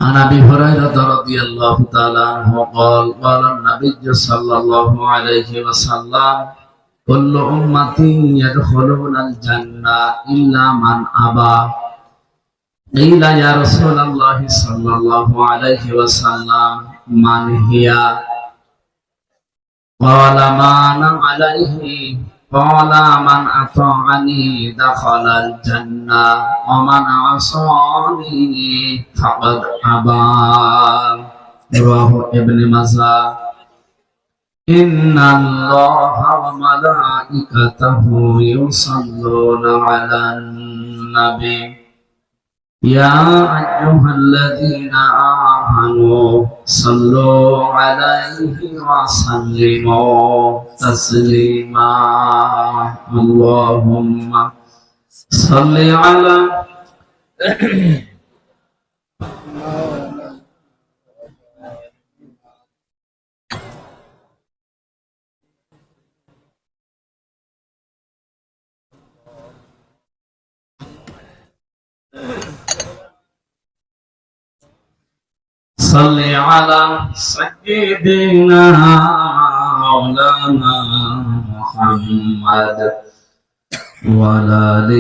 عن ابي هريره رضي الله تعالى عنه قال قال النبي صلى الله عليه وسلم كل امتي يدخلون الجنه الا من ابى قيل يا رسول الله صلى الله عليه وسلم من هي قال ما انا عليه قال من أطاعني دخل الجنة ومن عصاني فقد أبى رواه ابن ماجه إن الله وملائكته يصلون على النبي يا أيها الذين آمنوا صلوا عليه وسلموا تسليما اللهم صل على صل على سيدنا مولانا محمد وعلى آل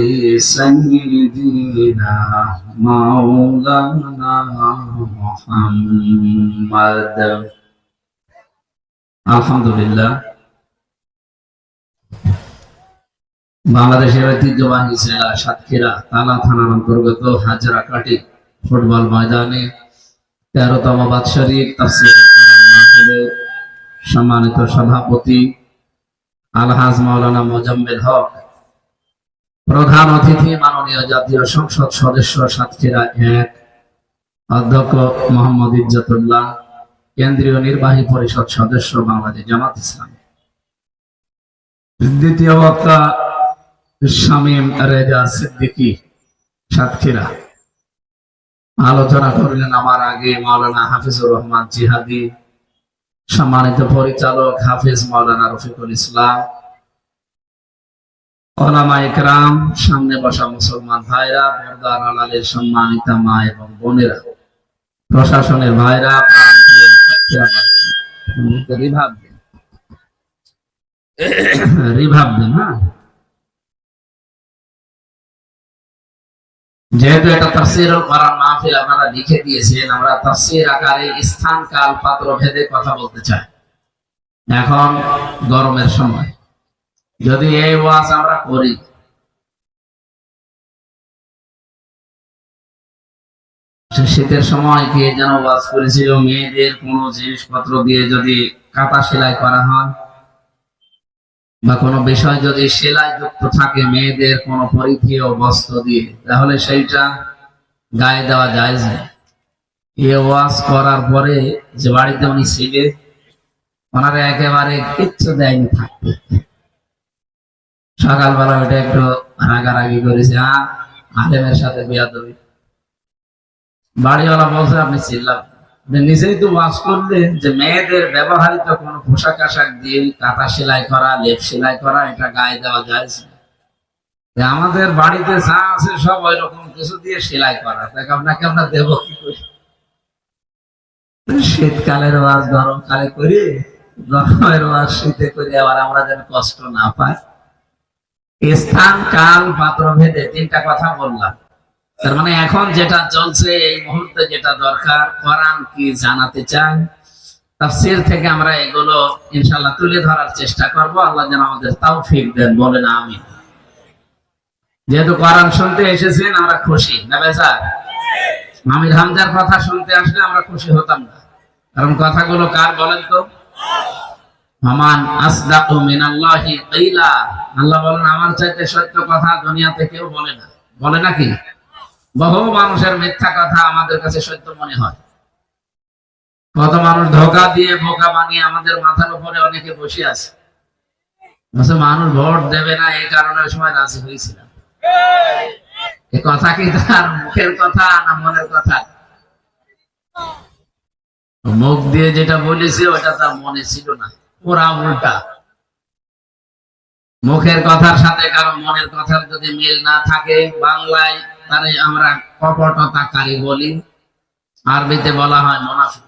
سيدنا مولانا محمد আলহামদুলিল্লাহ বাংলাদেশের ঐতিহ্যবাহী জেলা সাতক্ষীরা তালা থানার অন্তর্গত হাজরাকাটি ফুটবল ময়দানে 13তম বাৎসরিক তাফসীর মাহফিলের সম্মানিত সভাপতি আলহাজ মাওলানা মোজাম্মেল হক, প্রধান অতিথি মাননীয় জাতীয় সংসদ সদস্য সাতক্ষীরা 1 অধ্যক্ষ মোহাম্মদ ইজ্জতুল্লাহ, কেন্দ্রীয় নির্বাহী পরিষদ সদস্য বাংলাদেশ জামাত ইসলামী, দ্বিতীয় বক্তা শামীম রেজা সিদ্দিকী সাতক্ষীরা। আলোচনা করলেন আমার আগে মাওলানা হাফিজুর রহমান জিহাদি, সম্মানিত পরিচালক হাফিজ মাওলানা রফিকুল ইসলাম, ওলামা ইকরাম, সামনে বসা মুসলমান ভাইরা, পর্দার আড়ালের সম্মানিতা মা এবং বোনেরা, প্রশাসনের ভাইরা, রিভাব দেন। যেহেতু এটা তাফসীরুল কোরআন মাহফিল আপনারা লিখে দিয়েছেন, আমরা তাফসীর আকারে স্থান কাল পাত্র ভেদে কথা বলতে চাই। এখন গরমের সময় যদি এই ওয়াজ আমরা করি, শীতের সময় কে যেন ওয়াজ করেছিল মেয়েদের কোনো জিনিসপত্র দিয়ে যদি কাঁথা সেলাই করা হয় বা কোনো বিষয় যদি সেলাই যুক্ত থাকে মেয়েদের কোনো পরিধেয় বস্ত্র দিয়ে, তাহলে সেইটা গায়ে দেওয়া যায় না। এ ওয়াজ করার পরে যে বাড়িতে উনি ছিলেন ওনারা একেবারে কিচ্ছু দেয়নি থাকতে, সকালবেলা ওইটা একটু রাগারাগি করেছে, আলেমের সাথে বেয়াদবি। বাড়িওয়ালা বলছে আপনি চিল্লাম, নিজেই তো ওয়াজ করলেন যে মেয়েদের ব্যবহৃত কোন পোশাক আশাক দিয়ে কাঁথা সেলাই করা, লেপ সেলাই করা এটা গায়ে দেওয়া যায়। আমাদের বাড়িতে যা আছে সব ওই রকম কিছু দিয়ে সেলাই করা, তাকে আপনাকে আমরা দেবো কি করে? শীতকালের ওয়াজ গরমকালে করি, গরমের ওয়াজ শীতে করি, আবার আমরা যেন কষ্ট না পাই। স্থান কাল পাত্র ভেদে 3টা কথা বললাম। তার মানে এখন যেটা চলছে এই মুহূর্তে যেটা দরকার, কোরআন কি জানাতে চান, তাফসীর থেকে আমরা এগুলো ইনশাআল্লাহ তুলে ধরার চেষ্টা করব। আল্লাহ যেন আমাদের তৌফিক দেন, বলেন আমিন। যেহেতু কোরআন শুনতে এসেছেন আমরা খুশি না বেজা? আমির হামজার কথা শুনতে আসলে আমরা খুশি হতাম না, কারণ কথাগুলো কার বলেন তো? আমান আসদাকু মিনাল্লাহি কিলা, আল্লাহ বলেন আমার চাইতে সত্য কথা দুনিয়াতে কেউ বলে না। বলে নাকি? বহু মানুষের মিথ্যা কথা আমাদের কাছে সত্য মনে হয়। কত মানুষ ধোঁকা দিয়ে বোকা বানিয়ে আমাদের মাথার উপরে অনেকে বসে আছে, মানুষ ভোট দেবে না এই কারণে ওই সময় রাজি হয়েছিলাম। এই কথা কি তার মুখের কথা না মনের কথা? মুখ দিয়ে যেটা বলেছে ওটা তার মনে ছিল না, পুরা উল্টা। মুখের কথার সাথে কারো মনের কথার যদি মিল না থাকে, বাংলায় তারে আমরা কপটতাকারী বলি, আরবিতে বলা হয় মুনাফিক।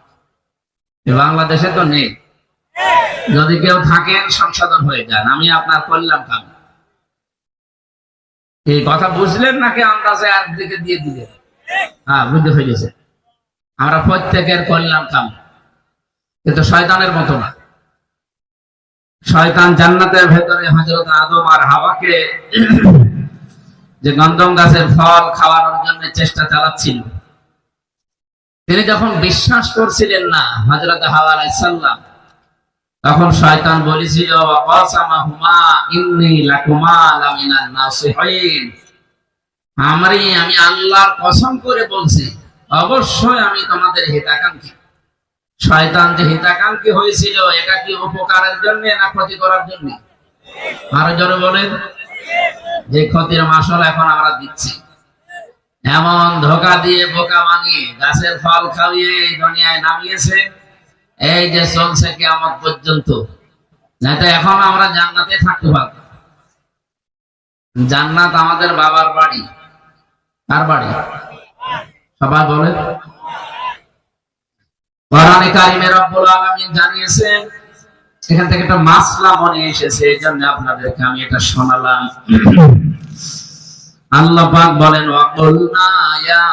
বাংলাদেশে তো নেই। যদি কেউ থাকেন সংশোধন হয়ে যান, আমি আপনার কল্যাণ কাম। এই কথা বুঝলেন নাকি আন্দাজে একদিকে দিয়ে দিলেন? হ্যাঁ, বুঝতে পেরেছে। আমরা প্রত্যেকের কল্যাণ কাম, কিন্তু শয়তানের মতো না। শয়তান জান্নাতের ভেতরে হযরত আদম আর হাওয়াকে যে গন্ধম গাছের ফল খাওয়ানোর জন্য চেষ্টা চালাচ্ছিল, তিনি যখন বিশ্বাস করছিলেন না হযরত হাওয়া আলাইহিস সালাম, তখন শয়তান বলেছিল ওয়াকাসামাহুমা ইন্নী লাকুমা লামিনান নাসিহিন, আমি আল্লাহর কসম করে বলছি অবশ্যই আমি তোমাদের হিতাকাঙ্ক্ষী। শয়তান যে হিতাকাঙ্ক্ষী হয়েছিল, এটা কি উপকারের জন্য না ক্ষতি করার জন্য? আরো জোরে বলেন। যে ক্ষতির মাসল এখন আমরা দিচ্ছি। এমন ধোঁকা দিয়ে বোকা বানিয়ে গাছের ফল খাইয়ে এই দুনিয়ায় নামিয়েছে, এই যে চলছে কিয়ামত পর্যন্ত। না তো এখন আমরা জান্নাতে থাকতে পারব। জান্নাত আমাদের বাবার বাড়ি। কার বাড়ি? সবাই বলে। কোরআনে কারিমে রব্বুল আলামিন জানিয়েছেন, এখান থেকে একটা মাসলা মনে এসেছে, এই জন্য আপনাদেরকে আমি এটা শোনালাম। আল্লাহ পাক বলেন ওয়াকুলনা ইয়া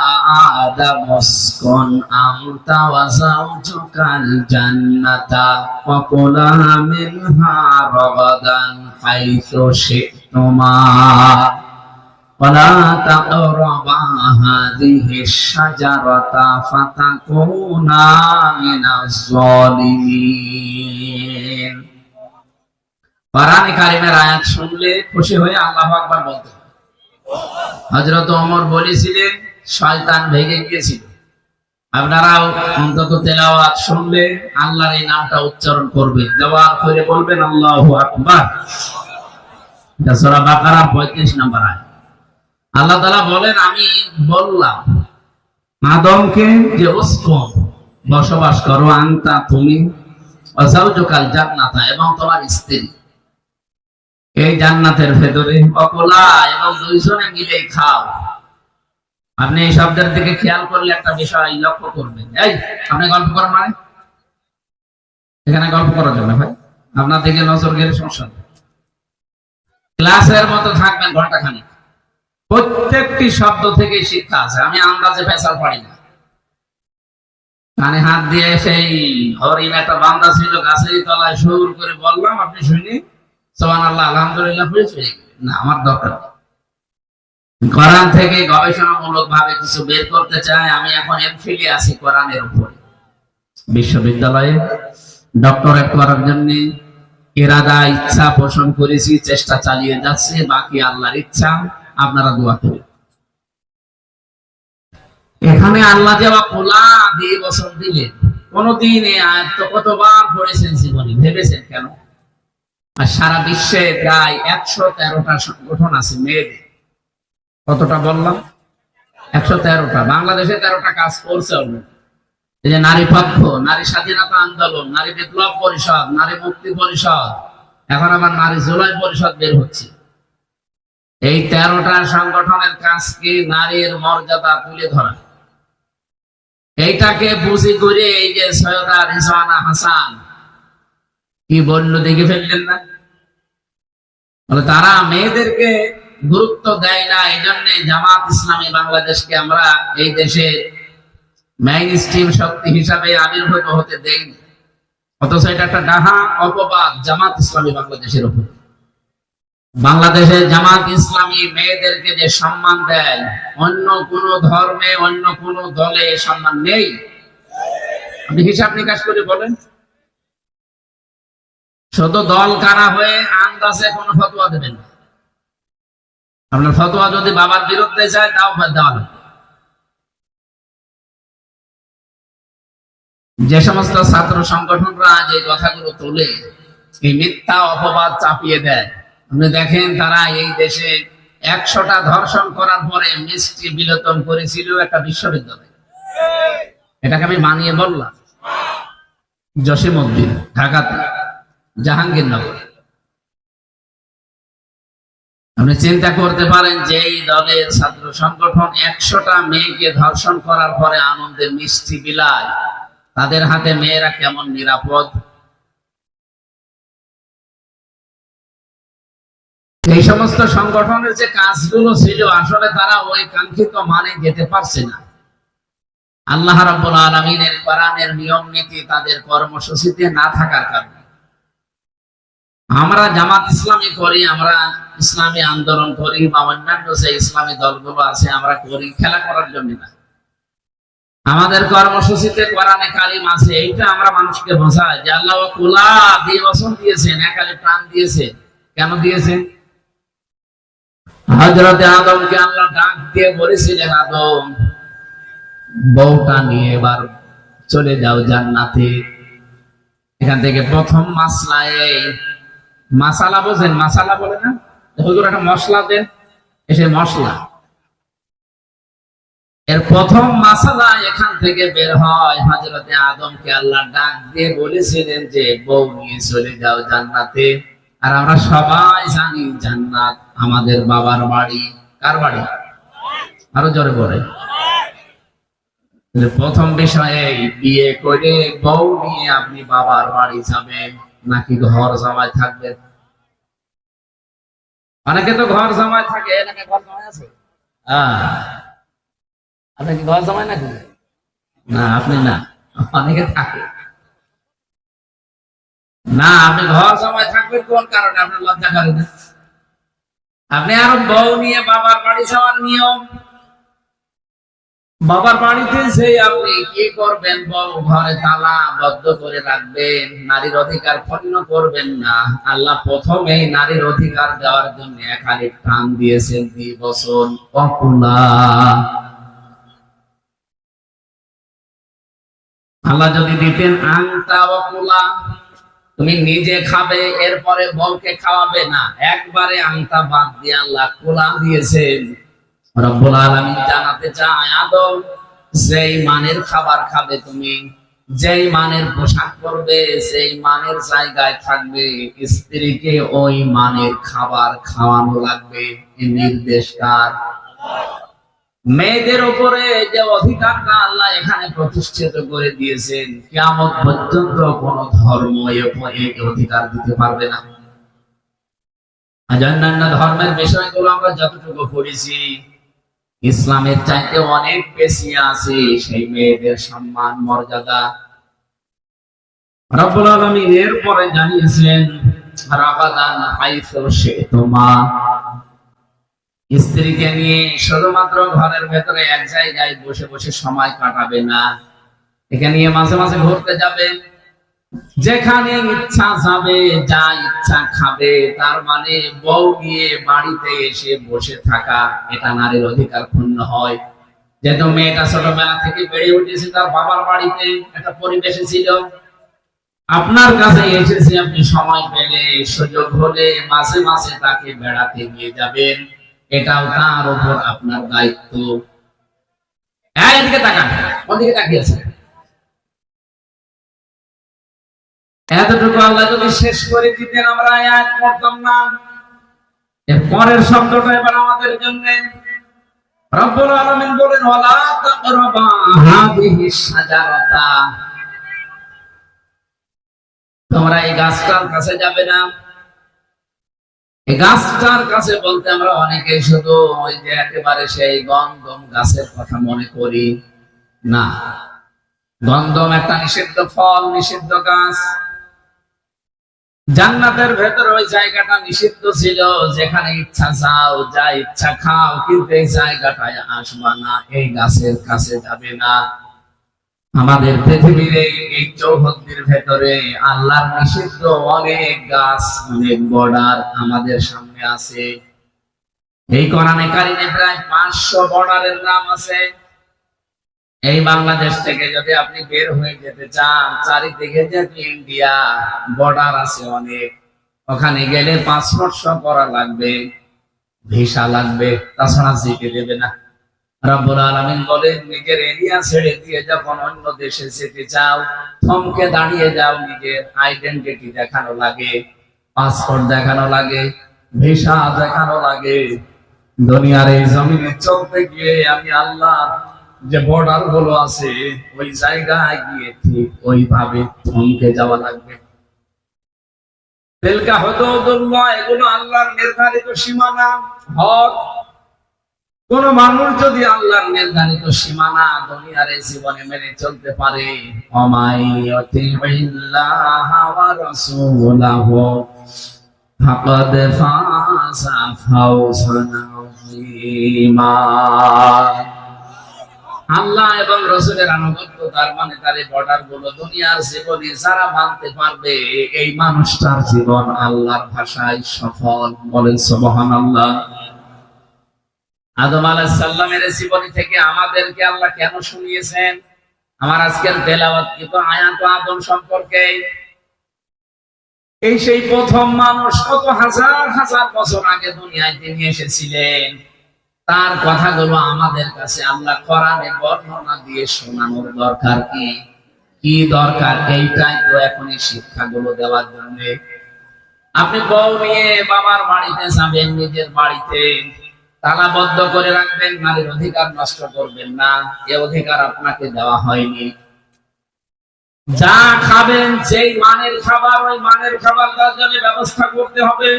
আদম উসকুন আনতা ওয়া যাওজুকাল জান্নাতা ওয়া কুলা মিনহা রাগাদান হাইসু শি'তুমা ওয়া লা তাকরাবা হাযিহিশ শাজারাতা ফাতাকুনা মিনাজ জালিমিন। কোরআনে কারিমের আয়াত শুনলে খুশি হয়ে আল্লাহু আকবার বলতে। হযরত ওমর বলেছিলেন শয়তান ভেগে গিয়েছিল। আপনারাও অন্তত তেলাওয়াত শুনলে আল্লাহর এই নামটা উচ্চারণ করবেন, জবান করে বলবেন আল্লাহু আকবার। এটা সূরা বাকারার 35 নম্বর আয়াত। আল্লাহ তাআলা বলেন, আমি বললাম আদমকে যে উসকুন বসবাস করো, আনতা তুমি, ওয়া যাওজুকাল জান্নাতা এবং তোমার স্ত্রী এই জান্নাতের ভেতরে, অকলা এবং দুইজনে মিলে খাও। আপনি এই শব্দের দিকে খেয়াল করলে একটা বিষয় লক্ষ্য করবেন। এই আপনি গল্প করেন মানে? এখানে গল্প করা যাবে না ভাই, আপনার দিকে নজর গেলে সমস্যা। ক্লাসের মতো থাকবেন ঘন্টা খানিক, প্রত্যেকটি শব্দ থেকে শিক্ষা আছে। আমি আন্দাজে ফেসাল পারি না। কানে হাত দিয়ে সেই হরিণ একটা বান্দা ছিল গাছের তলায়, সুর করে বললাম, আপনি শুনি সুবহানাল্লাহ আলহামদুলিল্লাহ পড়ে না, আমার দরকার নেই। কোরআন থেকে গবেষণামূলক ভাবে কিছু বের করতে চাই। আমি এখন এমফিল এ আছি কোরআনের উপরে, বিশ্ববিদ্যালয়ে ডক্টরেট করার জন্য ইরাদা ইচ্ছা পোষণ করেছি, চেষ্টা চালিয়ে যাচ্ছে। বাকি আল্লাহর ইচ্ছা, আপনারা দোয়া করুন। এখানে আল্লাহ যে খোলা দিয়ে বছর দিলেন, কোনদিন এই আয়াত তো কতবার পড়েছেন জীবনে, ভেবেছেন কেন? আর সারা বিশ্বে প্রায় 113টা সংগঠন আছে মেয়েদের। কতটা বললাম? 113টা। বাংলাদেশে 13টা কাজ করছে অলরেডি। এই যে নারী পক্ষ, নারী স্বাধীনতা আন্দোলন, নারী বিপ্লব পরিষদ, নারী মুক্তি পরিষদ, এখন আবার নারী জুলাই পরিষদ বের হচ্ছে। এই 13টা সংগঠনের কাজ কি? নারীর মর্যাদা তুলে ধরা। এইটাকে বুঝি করে এই যে সৈয়দা রিজওয়ানা হাসান কি বললো দেখে ফেললেন না? বলে তারা মেয়েদেরকে গুরুত্ব দেয় না, এই জন্য জামাত ইসলামী বাংলাদেশকে আমরা এই দেশে মেইন স্ট্রিম শক্তি হিসাবে আবির্ভূত হতে দেয়নি। অথচ এটা একটা ডাহা অপবাদ জামাত ইসলামী বাংলাদেশের উপর। বাংলাদেশের জামাত ইসলামী মেয়েদেরকে যে সম্মান দেয়, অন্য কোন ধর্মে, অন্য কোন দলে সম্মান নেই। আপনি হিসাব নিকাশ করে বলেন। শুধু দল কারা হয়ে আন্দাজে কোন ফতোয়া দেবেন না। আপনার ফতোয়া যদি বাবার বিরুদ্ধে যায়, তাও দেওয়া হবে। যে সমস্ত ছাত্র সংগঠনরা যে কথাগুলো তোলে, এই মিথ্যা অপবাদ চাপিয়ে দেয়, আপনি দেখেন তারা এই দেশে 100টা ধর্ষণ করার পরে মিষ্টি বিলোপন করেছিল একটা বিশ্ববিদ্যালয়। এটাকে আমি মানিয়ে বললাম। জসিমউদ্দিন, ঢাকাতে, জাহাঙ্গীরনগর। আপনি চিন্তা করতে পারেন যে এই দলের ছাত্র সংগঠন 100টা মেয়েকে ধর্ষণ করার পরে আনন্দে মিষ্টি বিলায়, তাদের হাতে মেয়েরা কেমন নিরাপদ। এই সমস্ত সংগঠনের যে কাজগুলো ছিল আসলে তারা ওই কাঙ্ক্ষিত মানে যেতে পারছে না। আল্লাহ রাব্বুল আলামিনের কোরআনের নিয়ম নীতি তাদের কর্মসূচিতে না থাকার কারণে আমরা জামাত ইসলামী করি, আমরা ইসলামী আন্দোলন করি বা অন্যান্য যে ইসলামী দলগুলো আছে আমরা করি খেলা করার জন্য না। আমাদের কর্মসূচিতে কোরআনে কারিম আছে, এইটা আমরা মানুষকে বোঝাই যে আল্লাহ কুলা দিয়ে বসন দিয়েছেন, একালে প্রাণ দিয়েছেন। কেন দিয়েছেন? হযরতে আদমকে আল্লাহ ডাক দিয়ে বলেছিলেন, আদম বউটা নিয়ে এবার চলে যাও জান্নাতে। এখান থেকে প্রথম মাসলা, এই মাসালা বোঝেন? মাসালা বলে না হুজুর, একটা মশলা দেন, এসে মশলা এর প্রথম মাসালা এখান থেকে বের হয়। হযরতে আদমকে আল্লাহ ডাক দিয়ে বলেছিলেন যে বউ নিয়ে চলে যাও জান্নাতে। আর আমরা সবাই জানি জান্নাত আমাদের বাবার বাড়ি। কার বাড়ি? আরো জোরে বলে। প্রথম বিষয়ে বিয়ে করে বউ নিয়ে আপনি বাবার বাড়ি যাবেন নাকি ঘর জামাই থাকবেন? অনেকে তো ঘর জামাই থাকে। এলাকায় ঘর জামাই আছে? আপনি কি ঘর জামাই নাকি? না, আপনি না, অনেকে থাকে না। আপনি ঘর জামাই থাকবেন কোন কারণে? আপনার লজ্জা করে না? আপনি আরো বউ নিয়ে বাবার বাড়ি যাওয়ার নিয়ম। বাবার বাড়িতে যে আপনি কি করবেন? বউ ঘরে তালা বদ্ধ করে রাখবেন, নারীর অধিকার ক্ষুণ্ণ করবেন না। আল্লাহ প্রথমেই নারীর অধিকার দেওয়ার জন্য একাধিক প্রাণ দিয়েছেন, দ্বিবচন অকুলা। আল্লাহ যদি দিতেন আংতা অকুলা, তুমি নিজে খাবে এরপরে বউকে খাওয়াবে না, একবারে আংতা বাদ দিয়ে আল্লাহ কুলা দিয়েছেন। রব্বুল আলামিন জানাতে চায়, আদম যেই মানের খাবার খাবে তুমি, যেই মানের পোশাক পরবে, যেই মানের জায়গায় থাকবে, স্ত্রীকে ওই মানের খাবার খাওয়ানো লাগবে। এই নির্দেশ কার? মেয়েদের উপরে যে অধিকারটা আল্লাহ এখানে প্রতিষ্ঠিত করে দিয়েছেন, কিয়ামত পর্যন্ত কোন ধর্ম এই অধিকার দিতে পারবে না। আজ অন্যান্য ধর্মের বিষয়গুলো আমরা যতটুকু পড়েছি, ইসলামের চাইতে অনেক বেশি আছে সেই মেয়েদের সম্মান মর্যাদা। রব্বুল আলামিন এরপরে জানিয়েছেন, রাগাদান হাইসু শি'তুমা, স্ত্রীকে নিয়ে শুধুমাত্র ঘরের ভেতরে এক জায়গায় বসে বসে সময় কাটাবে না, একে নিয়ে মাঝে মাঝে ঘুরতে যাবে, যেখানে ইচ্ছা যাবে, যা ইচ্ছা খাবে। তার মানে বউ নিয়ে বাড়িতে এসে বসে থাকা, এটা নারীর অধিকার ক্ষুণ্ণ হয়। যেহেতু মেয়েটা ছোটবেলা থেকে বেড়ে উঠেছে তার বাবার বাড়িতে, একটা পরিবেশে ছিল, আপনার কাছে এসেছে, আপনি সময় পেলে সুযোগ হলে মাঝে মাঝে তাকে বেড়াতে নিয়ে যাবেন, এটাও তার উপর আপনার দায়িত্ব। এদিকে তাকান, ওদিকে তাকিয়েছে। এতটুকু আল্লাহ যদি শেষ করে দিতেন আমরা আয়াত পড়তাম না। এর পরের শব্দটা এবার আমাদের জন্য। রব্বুল আলামিন বলেন, ওয়ালা তাকরাবা হাদিহি শাজারাতা, তোমরা এই গাছটার কাছে যাবে না। এই গাছটার কাছে বলতে আমরা অনেকেই শুধু ওই যে একেবারে সেই গন্ধম গাছের কথা মনে করি না। গন্ধম একটা নিষিদ্ধ ফল, নিষিদ্ধ গাছ। জান্নাতের ভেতরে ওই জায়গাটা নিষিদ্ধ ছিল, যেখানে ইচ্ছা যাও, যা ইচ্ছা খাও, কিন্তু এই জায়গাটায় আসবা না, এই গাছের কাছে যাবে না। আমাদের পৃথিবীর এই চৌহদ্দির ভেতরে আল্লাহর নিষিদ্ধ অনেক গাছ, অনেক বর্ডার আমাদের সামনে আছে। এই কোরআনে কারিমে প্রায় 500 বর্ডারের নাম আছে। এই বাংলাদেশ থেকে যদি আপনি বের হয়ে যেতে চান, চারিদিকে যে ইন্ডিয়া বর্ডার আছে অনেক, ওখানে গেলে পাসপোর্ট শো করা লাগবে, ভিসা লাগবে, তাছাড়া যেতে দেবে না। রব্বুল আলামিন বলেন, নিজের এরিয়া ছেড়ে দিয়ে যখন অন্য দেশে যেতে চাও, থমকে দাঁড়িয়ে যাও, নিজের আইডেন্টিটি দেখানো লাগে, পাসপোর্ট দেখানো লাগে, ভিসা দেখানো লাগে। দুনিয়ার এই জমিনে চলতে গিয়ে আমি আল্লাহ যে বর্ডার গুলো আছে ওই জায়গায় গিয়ে ঠিক ওইভাবে থমকে যাওয়া লাগবে। তিলকা হুদুদুল্লাহ, এগুলো আল্লাহর নির্ধারিত সীমানা, হক। কোন মানুষ যদি আল্লাহর নির্ধারিত সীমানা দুনিয়ার এই জীবনে মেনে চলতে পারে, অমাইয়ুতিল্লাহ ওয়া রাসূলাহু ফাকাদ ফাযা ফাওজান আযীমা। আল্লাহ এবং রাসূলের আনুগত্য, তার মানে তার এই বর্ডার গুলো দুনিয়ার জীবনে যারা মানতে পারবে, এই মানুষটার জীবন আল্লাহর ভাষায় সফল। বলেন সুবহানাল্লাহ। আদম আলাইহিস সালামের জীবনী থেকে আমাদেরকে আল্লাহ কেন শুনিয়েছেন? আমার আজকের তেলাওয়াত কিন্তু আয়াত আদম সম্পর্কে। এই সেই প্রথম মানুষ, কত হাজার হাজার বছর আগে দুনিয়ায় তিনি এসেছিলেন। তার কথাগুলো আমাদের কাছে আল্লাহ কোরআনে বর্ণনা দিয়ে শোনানোর দরকার কি? কি দরকার? এইটাই তো এখনই শিক্ষাগুলো দেওয়ার জন্য। আপনি বউ নিয়ে বাবার বাড়িতে যাবেন, নিজের বাড়িতে তালাবদ্ধ করে রাখবেন, নারীর অধিকার নষ্ট করবেন না, এ অধিকার আপনাকে দেওয়া হয়নি। যা খাবেন, যেই মানের খাবার, ওই মানের খাবার তার জন্য ব্যবস্থা করতে হবে।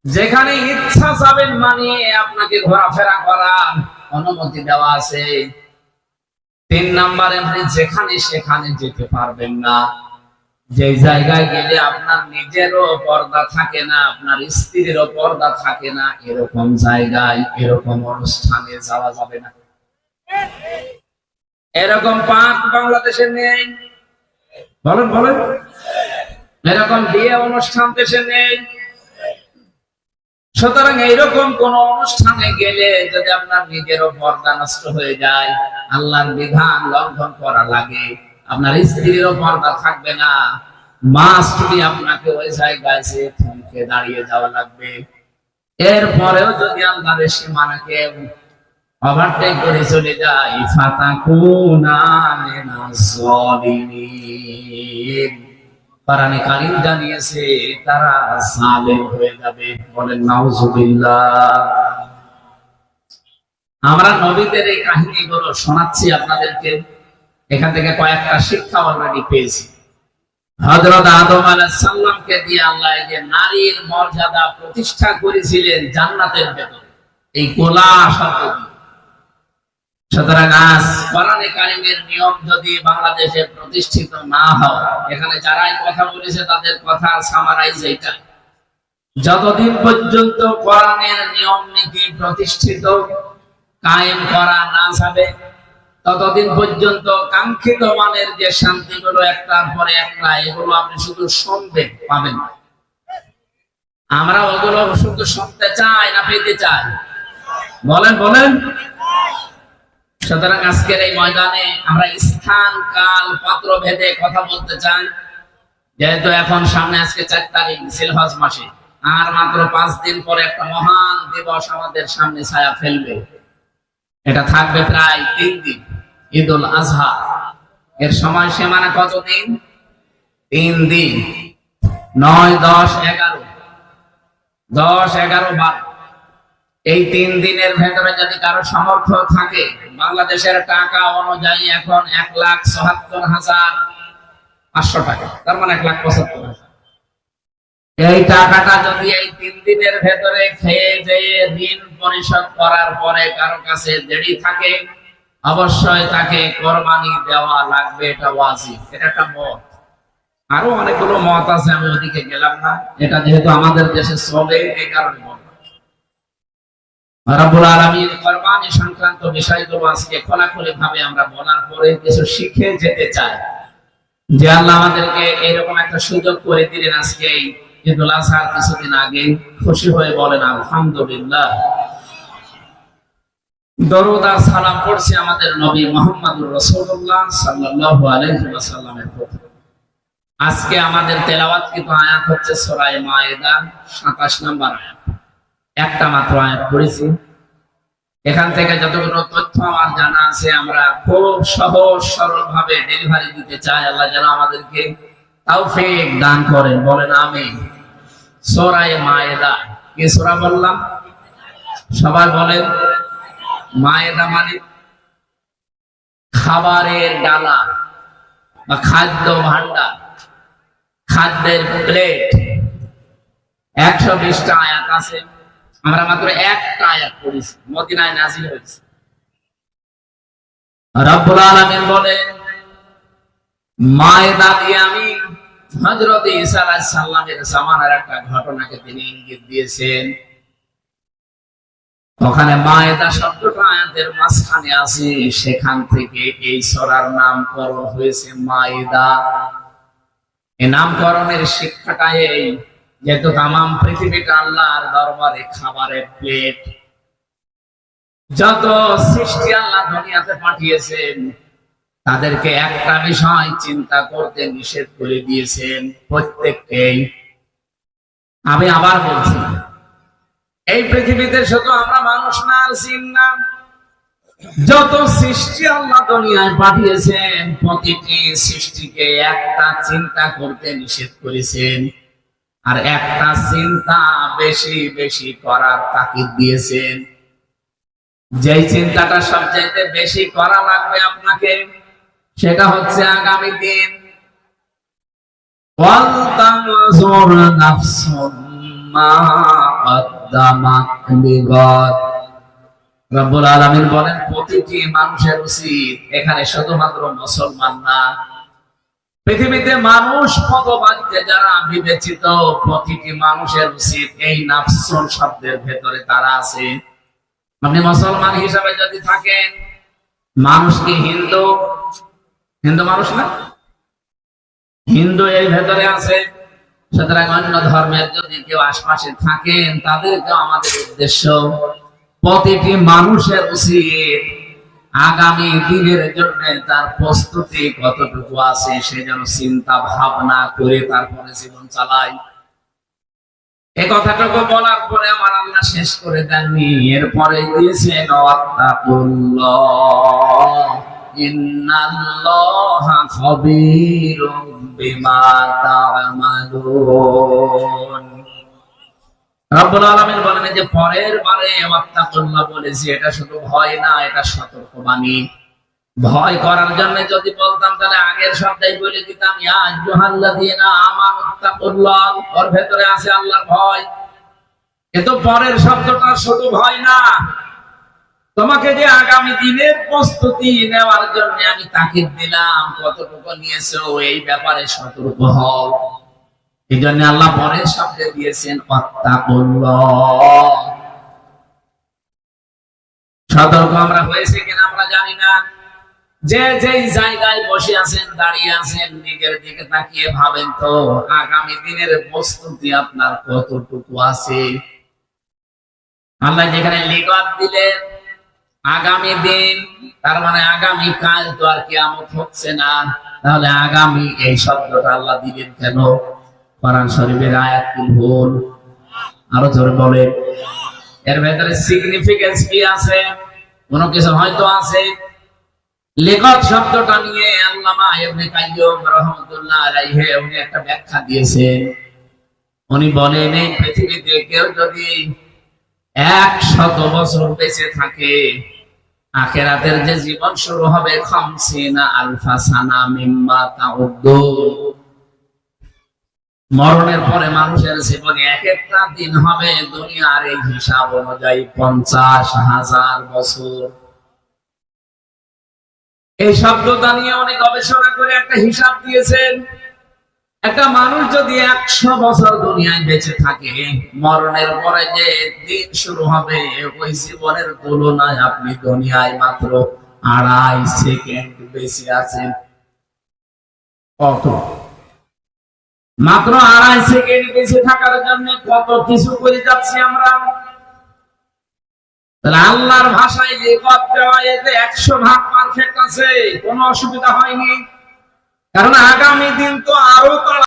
যেখানে ইচ্ছা যাবেন মানে আপনাকে ঘোরাফেরা করার অনুমতি দেওয়া আছে। 3 নাম্বার, আপনি যেখানে সেখানে যেতে পারবেন না। যে জায়গায় গেলে আপনার নিজেরও পর্দা থাকে না, আপনার স্ত্রীরও পর্দা থাকে না, এরকম জায়গায়, এরকম অনুষ্ঠানে যাওয়া যাবে না। এরকম পাক বাংলাদেশে নেই। বলেন বলেন, এরকম বিয়ে অনুষ্ঠান দেশে নেই। সুতরাং এইরকম কোন অনুষ্ঠানে গেলে যদি আপনার নিজেরও পর্দা নষ্ট হয়ে যায়, আল্লাহর বিধান লঙ্ঘন করা লাগে, আপনার স্ত্রীরও পর্দা থাকবে না, মাস্ট বি আপনাকে ওই জায়গায় যে থমকে দাঁড়িয়ে যাওয়া লাগবে। এরপরেও যদি আল্লাহর সীমানাকে ওভারটেক করে চলে যায়, ফাতাকুনা মিনাজ জালিমিন, কোরআনে কারীম জানিয়েছে তারা জালেম হয়ে যাবে। বলেন নাউজুবিল্লাহ। আমরা নবীদের এই কাহিনীগুলো শোনাচ্ছি আপনাদেরকে, এখান থেকে কয়েকটা শিক্ষা অলরেডি পেয়েছি। হযরত আদম আলাইহিস সালামকে দিয়ে আল্লাহ এই যে নারীর মর্যাদা প্রতিষ্ঠা করেছিলেন জান্নাতের ভেতরে, এই কোলা শব্দ দিয়ে। সুতরাং আজ কোরআনে কারীমের নিয়ম যদি বাংলাদেশে প্রতিষ্ঠিত না হয়, এখানে যারাই কথা বলেছে তাদের কথা সামারাইজ এইটা, যতদিন পর্যন্ত কোরআনের নিয়ম নীতি প্রতিষ্ঠিত কায়েম করা না যাবে, ততদিন পর্যন্ত কাঙ্ক্ষিত মানের যে শান্তিগুলো একটার পরে একটা, এগুলো আপনি শুধু শুনবেন, পাবেন না। আমরা ওগুলো শুধু শুনতে চাই না পেতে চাই? বলেন বলেন। সুতরাং আজকের এই ময়দানে আমরা স্থান কাল পাত্র ভেদে কথা বলতে চাই। যেহেতু এখন সামনে আজকে 4 তারিখ জিলহজ মাসে, আর মাত্র 5 দিন পরে একটা মহান দিবস আমাদের সামনে ছায়া ফেলবে। এটা থাকবে প্রায় 3 দিন, ঈদুল আজহা। এর সময় সীমানা কতদিন? 3 দিন, 9, 10, 11, 10, 11, 12। এই 3 দিনের ভেতরে যদি কারো সামর্থ্য থাকে, বাংলাদেশের টাকা অনুযায়ী এখন 1,77,500 টাকা, তার মানে 1,75,000। এই টাকাটা যদি এই 3 দিনের ভেতরে খেয়ে যেয়ে ঋণ পরিশোধ করার পরে কারো কাছে দেরি থাকে, অবশ্যই তাকে কোরবানি দেওয়া লাগবে। এটা ওয়াজিব, এটা একটা মত। আরো অনেকগুলো মত আছে, আমি ওদিকে গেলাম না। এটা যেহেতু আমাদের দেশে চলে, এই কারণে বললাম। রব্বুল আলামিন কোরবানি সংক্রান্ত বিষয়গুলো আজকে খোলাখুলি ভাবে আমরা বলার পরে কিছু শিখে যেতে চাই, যে আল্লাহ আমাদেরকে এরকম একটা সুযোগ করে দিলেন। আজকে এই ঈদুল আজহার কিছুদিন আগে খুশি হয়ে বলেন আলহামদুলিল্লাহ। দরুদ আর সালাম পড়ছি আমাদের নবী মুহাম্মদুর রাসূলুল্লাহ সাল্লাল্লাহু আলাইহি ওয়াসাল্লামের প্রতি। আজকে আমাদের তেলাওয়াতকৃত আয়াত হচ্ছে সূরা মায়েদা 27 নম্বর আয়াত। একটা মাত্র আয়াত পড়েছি। এখান থেকে যতগুলো তথ্য আমার জানা আছে আমরা খুব সহজ সরল ভাবে ডেলিভারি দিতে চাই। আল্লাহ যেন আমাদেরকে তৌফিক দান করেন। বলেন আমিন। সূরা মায়েদা। কি সূরা বললাম? সবাই বলেন। মায়েদা মানে খাবারের ডালা বা খাদ্য ভাণ্ডার, খাদ্যের প্লেট। 120টা আয়াত আছে, আমরা মাত্র একটা আয়াত পড়েছি, মদিনায় নাযিল হয়েছে। রব্বুল আলামিন বলেন, মায়েদা দিয়ে আমি হযরত ঈসা আলাইহিস সালামের জামানার একটা ঘটনাকে তিনি ইঙ্গিত দিয়েছেন। ওখানে মায়েদা শব্দটা আয়াতের মাঝখানে আছে, সেখান থেকে এই সূরার নামকরণ হয়েছে মায়েদা। এই নামকরণের শিক্ষাটা এই, যেহেতু তামাম পৃথিবীটা আল্লাহর দরবারে খাবারের প্লেট। যত সৃষ্টি আল্লাহ দুনিয়াতে পাঠিয়েছেন তাদেরকে একটা বিষয় চিন্তা করতে নিষেধ করে দিয়েছেন প্রত্যেককেই। আমি আবার বলছি, এই পৃথিবীতে শুধু আমরা মানুষ না আর জিন না, যত সৃষ্টি আল্লাহ দুনিয়ায় পাঠিয়েছেন প্রতিটি সৃষ্টিকে একটা চিন্তা করতে নিষেধ করেছেন, আর একটা চিন্তা বেশি বেশি করার তাকিদ দিয়েছেন। যেই চিন্তাটা সবচাইতে বেশি করা লাগবে আপনাকে, সেটা হচ্ছে আগামী দিন। ওয়ালতানজুর নাফসুম মা কদ্দামাত লিগাদ। রব্বুল আলামিন বলেন, প্রতিটি মানুষের উচিত, এখানে শুধুমাত্র মুসলমান না, পৃথিবীতে মানুষ পদবাচ্যে যারা বিবেচিত, প্রতিটি মানুষের উচিত এই নাফসুন শব্দের ভেতরে তারা আছে। আপনি মুসলমান হিসাবে যদি থাকেন, মানুষ কি হিন্দু? হিন্দু মানুষ না, হিন্দু এই ভেতরে আছে। সুতরাং অন্য ধর্মের যদি কেউ আশপাশে থাকেন, তাদেরকে আমাদের উদ্দেশ্য, প্রতিটি মানুষের উচিত আগামী দিনের জন্য তার প্রস্তুতি কতটুকু আছে সে যেন চিন্তা ভাবনা করে তারপরে জীবন চালায়। এই কথাটুকু বলার পরে আমার আল্লাহ শেষ করে দেননি, এরপরে দিয়েছেন ওয়াত্তাকুল্লাহ ইন্নাল্লাহা খাবীরুম বিমা তা'মালুন। রব্বুল আলামিন বলেন যে পরের বারে ওয়াত্তাকুল্লাহ বলেছি, এটা শুধু ভয় না, এটা সতর্কবাণী। ভয় করার জন্য যদি বলতাম তাহলে আগের শব্দই বলে দিতাম, ইয়া আইয়ুহাল্লাযীনা আমানুত্তাকুল্লাহ, ওর ভেতরে আছে আল্লাহর ভয়। কিন্তু পরের শব্দটা শুধু ভয় না, তোমাকে যে আগামী দিনের প্রস্তুতি নেওয়ার জন্য আমি তাকিদ দিলাম, কতটুকু নিয়েছো এই ব্যাপারে সতর্ক হও। এই জন্য আল্লাহ পরের শব্দে দিয়েছেন ওয়াত্তাকুল্লাহ। সতর্ক আমরা হয়েছে কিনা আমরা জানি না। যে যেই জায়গায় বসে আছেন, দাঁড়িয়ে আছেন, নিজের দিকে তাকিয়ে ভাবেন তো আগামী দিনের প্রস্তুতি আপনার কতটুকু আছে। আল্লাহ যেখানে লিগাত দিলেন আগামী দিন, তার মানে আগামী কাল তো আর কিয়ামত হচ্ছে না, তাহলে আগামী এই শব্দটা আল্লাহ দিলেন কেন? কোরআন শরীফের আয়াত কি ভুল? আরো জোরে বলে, এর ভেতরে সিগনিফিকেন্স কি আছে? কোনো কিছু হয়তো আছে। লিগাত শব্দটা নিয়ে আল্লামা ইবনে কাইয়্যিম রাহমাতুল্লাহ আলাইহি উনি একটা ব্যাখ্যা দিয়েছেন। উনি বলেন, এই পৃথিবীতে কেউ যদি 100 বছর বেঁচে থাকে, আখিরাতের যে জীবন শুরু হবে 50 আলফা সানা মিম্মা তাউদ্দুন, মরণের পরে মানুষের জীবনে এক একটা দিন হবে দুনিয়ার এই হিসাব অনুযায়ী 50,000 বছর। এই শব্দটা নিয়ে অনেক গবেষণা করে একটা হিসাব দিয়েছেন, একটা মানুষ যদি 100 বছর দুনিয়ায় বেঁচে থাকে, মরণের পরে যে দিন শুরু হবে ওই জীবনের তুলনায় আপনি দুনিয়ায় মাত্র 2.5 সেকেন্ড বেশি আছেন। কত? মাত্র 2.5 সেকেন্ড বেঁচে থাকার জন্য কত কিছু করে যাচ্ছি আমরা। আল্লাহর ভাষায় যে পথ দেওয়া, এতে 100 ভাগ পারফেক্ট আছে, কোনো অসুবিধা হয়নি। কারণ আগামী দিন তো আরো